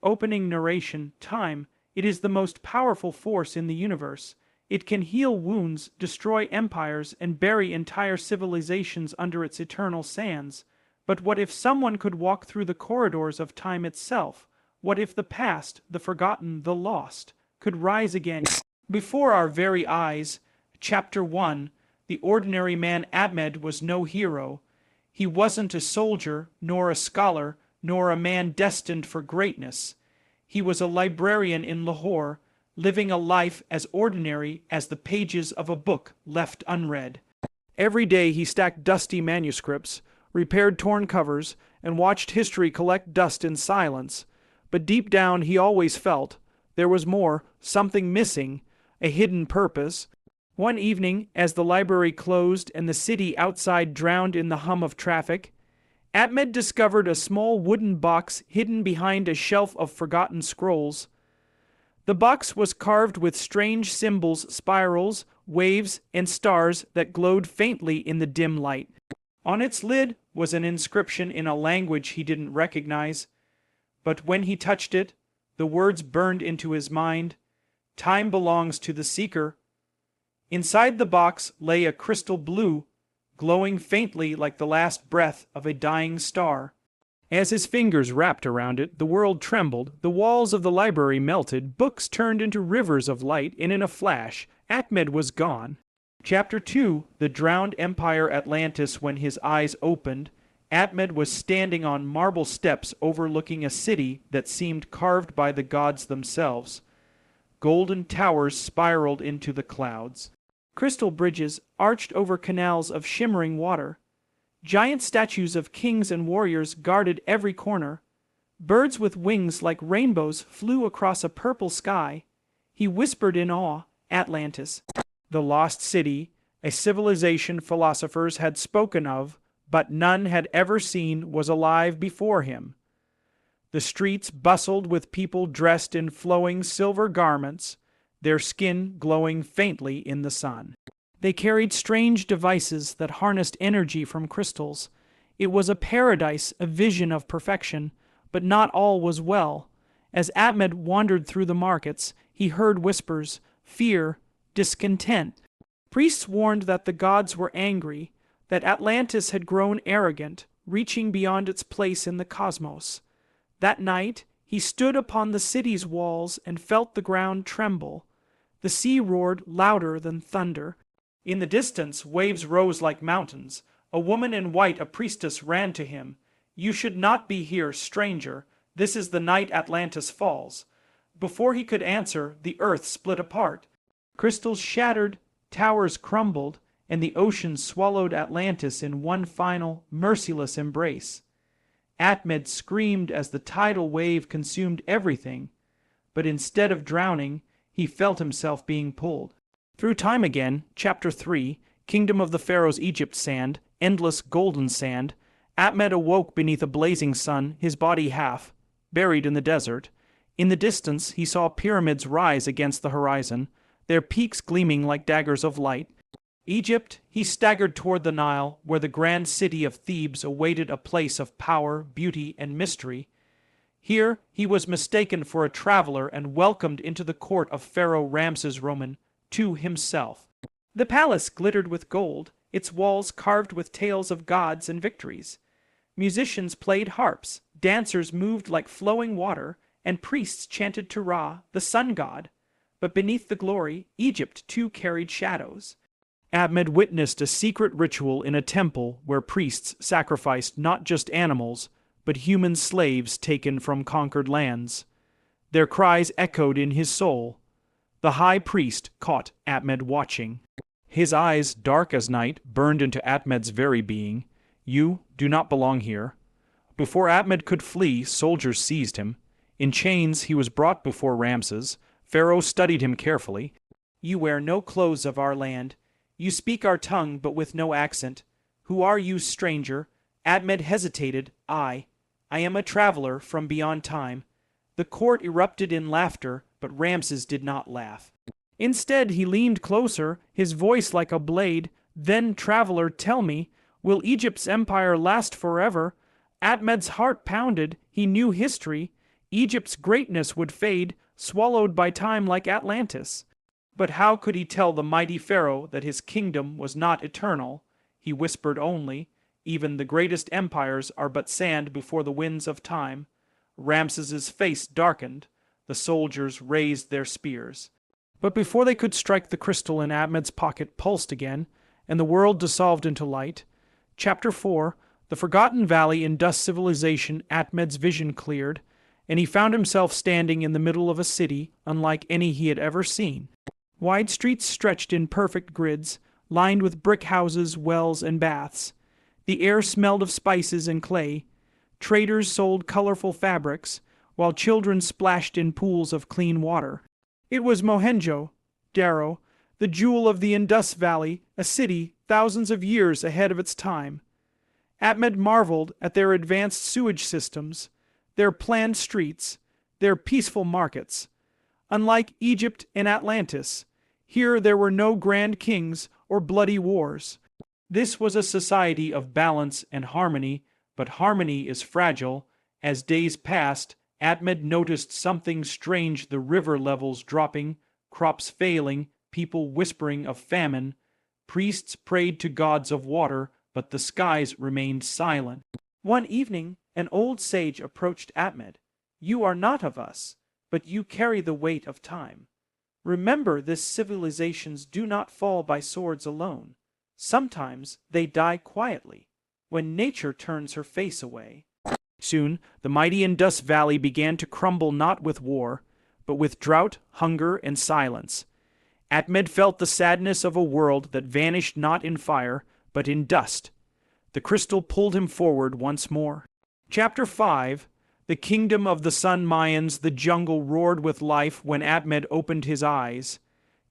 opening narration, time, it is the most powerful force in the universe. It can heal wounds, destroy empires, and bury entire civilizations under its eternal sands. But what if someone could walk through the corridors of time itself? What if the past, the forgotten, the lost, could rise again before our very eyes? Chapter 1. The ordinary man Ahmed was no hero. He wasn't a soldier, nor a scholar, nor a man destined for greatness. He was a librarian in Lahore, living a life as ordinary as the pages of a book left unread. Every day he stacked dusty manuscripts, repaired torn covers, and watched history collect dust in silence. But deep down he always felt there was more, something missing, a hidden purpose. One evening, as the library closed and the city outside drowned in the hum of traffic, Ahmed discovered a small wooden box hidden behind a shelf of forgotten scrolls. The box was carved with strange symbols, spirals, waves, and stars that glowed faintly in the dim light. On its lid was an inscription in a language he didn't recognize, but when he touched it, the words burned into his mind. Time belongs to the seeker. Inside the box lay a crystal blue, glowing faintly like the last breath of a dying star. As his fingers wrapped around it, the world trembled, the walls of the library melted, books turned into rivers of light, and in a flash, Ahmed was gone. Chapter 2. The drowned empire Atlantis. When his eyes opened, Ahmed was standing on marble steps overlooking a city that seemed carved by the gods themselves. Golden towers spiraled into the clouds. Crystal bridges arched over canals of shimmering water. Giant statues of kings and warriors guarded every corner. Birds with wings like rainbows flew across a purple sky. He whispered in awe, Atlantis, the lost city, a civilization philosophers had spoken of, but none had ever seen, was alive before him. The streets bustled with people dressed in flowing silver garments, their skin glowing faintly in the sun. They carried strange devices that harnessed energy from crystals. It was a paradise, a vision of perfection, but not all was well. As Ahmed wandered through the markets, he heard whispers, fear, discontent. Priests warned that the gods were angry, that Atlantis had grown arrogant, reaching beyond its place in the cosmos. That night, he stood upon the city's walls and felt the ground tremble. The sea roared louder than thunder. In the distance, waves rose like mountains. A woman in white, a priestess, ran to him. You should not be here, stranger. This is the night Atlantis falls. Before he could answer, the earth split apart. Crystals shattered, towers crumbled, and the ocean swallowed Atlantis in one final, merciless embrace. Ahmed screamed as the tidal wave consumed everything, but instead of drowning, he felt himself being pulled. Through time again, Chapter 3, Kingdom of the Pharaoh's Egypt sand, endless golden sand, Ahmed awoke beneath a blazing sun, his body half, buried in the desert. In the distance he saw pyramids rise against the horizon, their peaks gleaming like daggers of light. Egypt, he staggered toward the Nile, where the grand city of Thebes awaited a place of power, beauty, and mystery. Here he was mistaken for a traveler and welcomed into the court of Pharaoh Ramses Roman, to himself. The palace glittered with gold, its walls carved with tales of gods and victories. Musicians played harps, dancers moved like flowing water, and priests chanted to Ra, the sun god. But beneath the glory, Egypt too carried shadows. Ahmed witnessed a secret ritual in a temple where priests sacrificed not just animals, but human slaves taken from conquered lands. Their cries echoed in his soul. The high priest caught Ahmed watching. His eyes, dark as night, burned into Ahmed's very being. You do not belong here. Before Ahmed could flee, soldiers seized him. In chains he was brought before Ramses. Pharaoh studied him carefully. You wear no clothes of our land. You speak our tongue, but with no accent. Who are you, stranger? Ahmed hesitated. I am a traveler from beyond time. The court erupted in laughter, but Ramses did not laugh. Instead, he leaned closer, his voice like a blade. Then, traveler, tell me, will Egypt's empire last forever? Ahmed's heart pounded. He knew history. Egypt's greatness would fade, swallowed by time like Atlantis. But how could he tell the mighty Pharaoh that his kingdom was not eternal? He whispered only, "Even the greatest empires are but sand before the winds of time." Ramses's face darkened. The soldiers raised their spears. But before they could strike, the crystal in Ahmed's pocket pulsed again, and the world dissolved into light. Chapter 4. The Forgotten Valley in Dust Civilization. Ahmed's vision cleared, and he found himself standing in the middle of a city unlike any he had ever seen. Wide streets stretched in perfect grids, lined with brick houses, wells, and baths. The air smelled of spices and clay. Traders sold colorful fabrics, while children splashed in pools of clean water. It was Mohenjo-Daro, the jewel of the Indus Valley, a city thousands of years ahead of its time. Ahmed marveled at their advanced sewage systems, their planned streets, their peaceful markets. Unlike Egypt and Atlantis, here there were no grand kings or bloody wars. This was a society of balance and harmony, but harmony is fragile. As days passed, Ahmed noticed something strange: the river levels dropping, crops failing, people whispering of famine. Priests prayed to gods of water, but the skies remained silent. One evening, an old sage approached Ahmed. "You are not of us, but you carry the weight of time. Remember, this civilizations do not fall by swords alone. Sometimes they die quietly, when nature turns her face away." Soon, the mighty Indus Valley began to crumble, not with war, but with drought, hunger, and silence. Ahmed felt the sadness of a world that vanished not in fire, but in dust. The crystal pulled him forward once more. Chapter 5. The kingdom of the Sun Mayans. The jungle roared with life when Ahmed opened his eyes.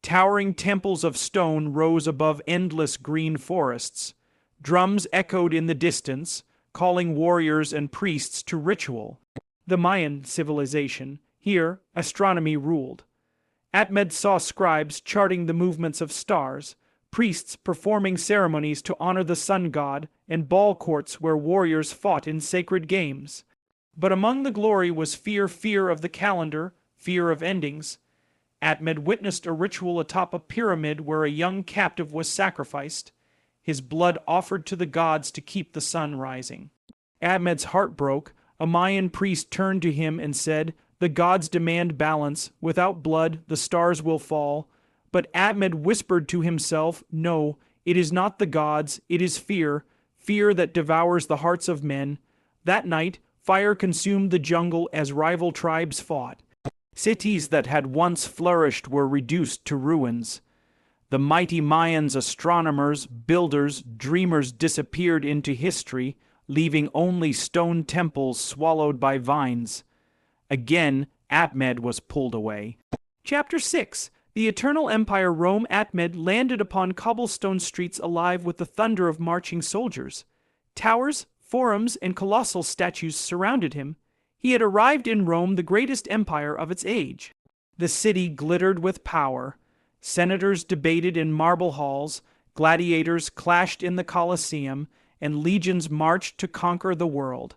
Towering temples of stone rose above endless green forests. Drums echoed in the distance, calling warriors and priests to ritual. The Mayan civilization. Here, astronomy ruled. Ahmed saw scribes charting the movements of stars, priests performing ceremonies to honor the sun god, and ball courts where warriors fought in sacred games. But among the glory was fear of the calendar, fear of endings. Ahmed witnessed a ritual atop a pyramid where a young captive was sacrificed, his blood offered to the gods to keep the sun rising. Ahmed's heart broke. A Mayan priest turned to him and said, "The gods demand balance. Without blood, the stars will fall." But Ahmed whispered to himself, "No, it is not the gods, it is fear, fear that devours the hearts of men." That night, fire consumed the jungle as rival tribes fought. Cities that had once flourished were reduced to ruins. The mighty Mayans, astronomers, builders, dreamers disappeared into history, leaving only stone temples swallowed by vines. Again, Ahmed was pulled away. Chapter 6. The Eternal Empire. Rome. Ahmed landed upon cobblestone streets alive with the thunder of marching soldiers. Towers, forums, and colossal statues surrounded him. He had arrived in Rome, the greatest empire of its age. The city glittered with power. Senators debated in marble halls, gladiators clashed in the Colosseum, and legions marched to conquer the world.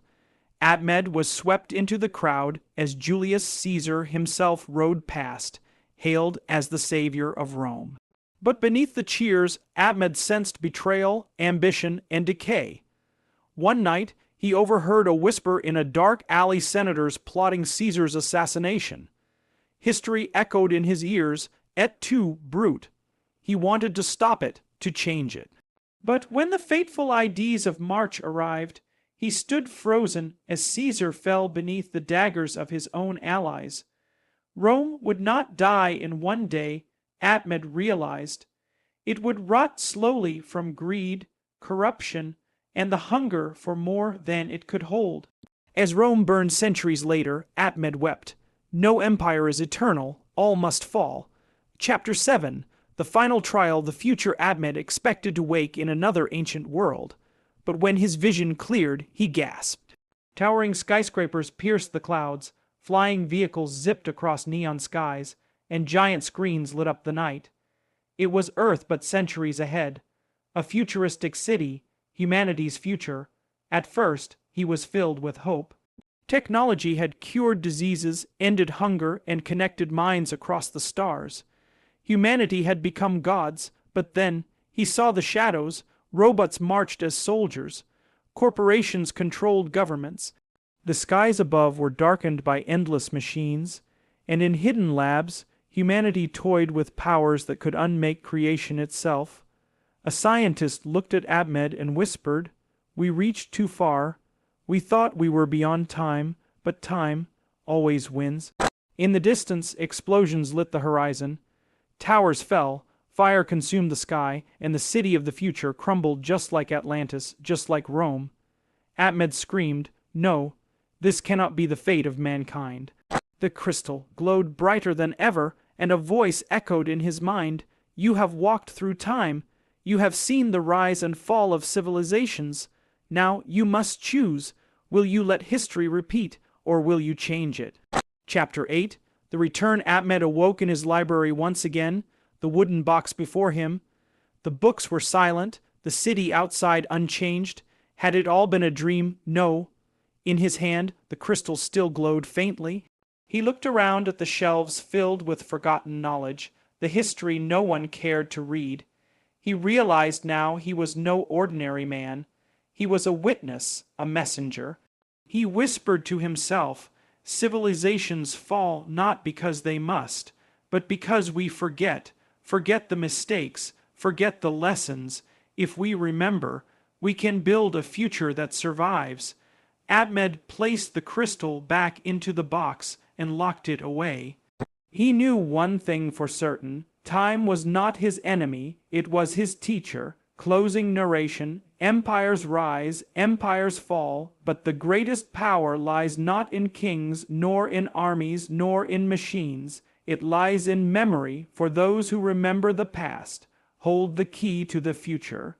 Ahmed was swept into the crowd as Julius Caesar himself rode past, hailed as the savior of Rome. But beneath the cheers, Ahmed sensed betrayal, ambition, and decay. One night, he overheard a whisper in a dark alley: senators plotting Caesar's assassination. History echoed in his ears, et tu, brute. He wanted to stop it, to change it. But when the fateful Ides of March arrived, he stood frozen as Caesar fell beneath the daggers of his own allies. Rome would not die in one day, Ahmed realized. It would rot slowly from greed, corruption, and the hunger for more than it could hold. As Rome burned centuries later, Ahmed wept. No empire is eternal, all must fall. Chapter 7. The final trial. The future. Ahmed expected to wake in another ancient world. But when his vision cleared, he gasped. Towering skyscrapers pierced the clouds, flying vehicles zipped across neon skies, and giant screens lit up the night. It was Earth but centuries ahead. A futuristic city, humanity's future. At first, he was filled with hope. Technology had cured diseases, ended hunger, and connected minds across the stars. Humanity had become gods, but then he saw the shadows. Robots marched as soldiers. Corporations controlled governments. The skies above were darkened by endless machines, and in hidden labs, humanity toyed with powers that could unmake creation itself. A scientist looked at Ahmed and whispered, "We reached too far. We thought we were beyond time, but time always wins." In the distance, explosions lit the horizon. Towers fell, fire consumed the sky, and the city of the future crumbled just like Atlantis, just like Rome. Ahmed screamed, "No, this cannot be the fate of mankind." The crystal glowed brighter than ever, and a voice echoed in his mind, "You have walked through time. You have seen the rise and fall of civilizations. Now you must choose. Will you let history repeat, or will you change it?" Chapter 8. The Return. Ahmed awoke in his library once again, the wooden box before him. The books were silent, the city outside unchanged. Had it all been a dream? No. In his hand, the crystal still glowed faintly. He looked around at the shelves filled with forgotten knowledge, the history no one cared to read. He realized now he was no ordinary man. He was a witness, a messenger. He whispered to himself, "Civilizations fall not because they must, but because we forget the mistakes, forget the lessons. If we remember, we can build a future that survives." Ahmed placed the crystal back into the box and locked it away. He knew one thing for certain: time was not his enemy, it was his teacher. Closing narration: empires rise, empires fall, but the greatest power lies not in kings, nor in armies, nor in machines. It lies in memory for those who remember the past, hold the key to the future.